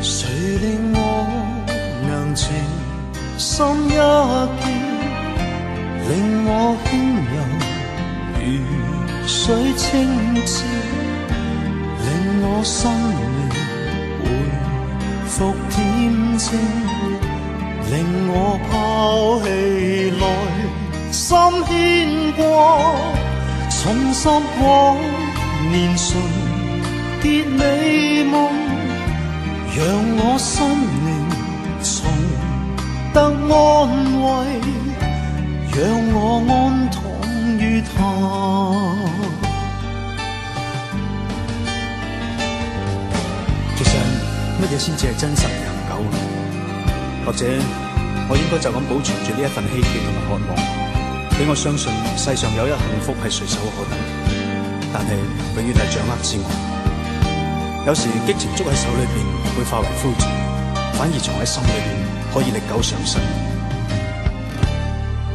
誰令我能情深一點，令我輕柔如水清澈，令我心靈回復恬靜，令我拋棄來心牽掛，重拾往年純潔美夢，讓我心靈重得安慰，讓我安躺於他。其實乜嘢先至係真實長久？或者我應該就咁保存住呢一份希冀同埋渴望，俾我相信世上有一幸福係隨手可得，但係永遠係掌握之外。有時激情捉喺手裏邊會化為灰燼，反而藏喺心裏邊可以歷久常新。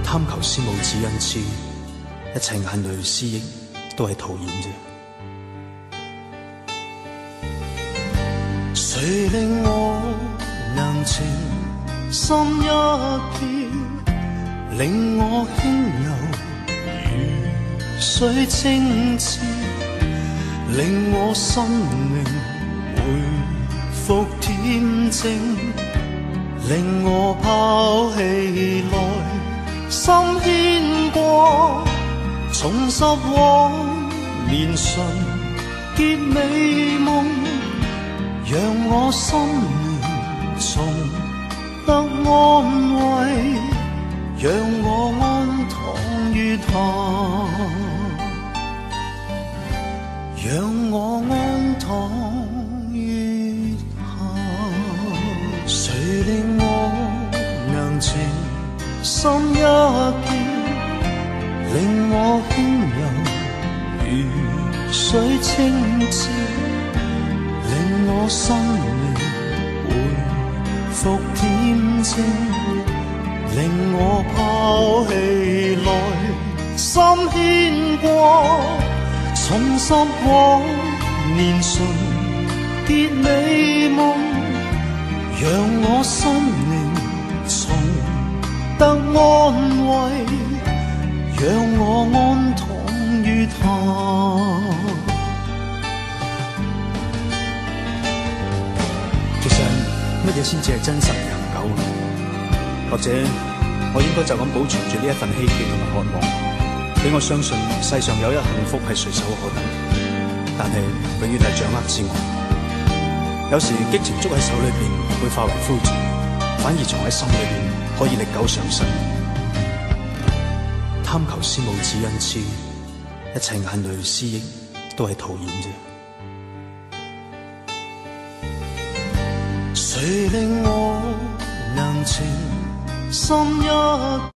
貪求思慕只因痴，一切眼淚思憶都係徒然啫。誰令我能情深一點，令我輕柔如水清澈，令我心靈回復恬靜，令我拋棄來心牽掛，重拾往年純潔美夢，讓我心靈重得安慰，讓我安躺於他，讓我安躺於他。誰令我能情深一點，令我輕柔如水清澈，令我心靈回復恬靜，令我拋棄來心牽掛，重拾往年純潔美夢，讓我心靈重得安慰，讓我安躺於他。其實乜嘢先至係真實長久？或者我應該就咁保存住呢一份希冀同埋渴望，俾我相信世上有一幸福係隨手可得，但係永遠係掌握之外。有時激情捉喺手裏邊會化為灰燼，反而藏喺心裏邊可以歷久常新。貪求思慕只因痴，一切眼淚思憶都係徒然啫。誰令我能情深一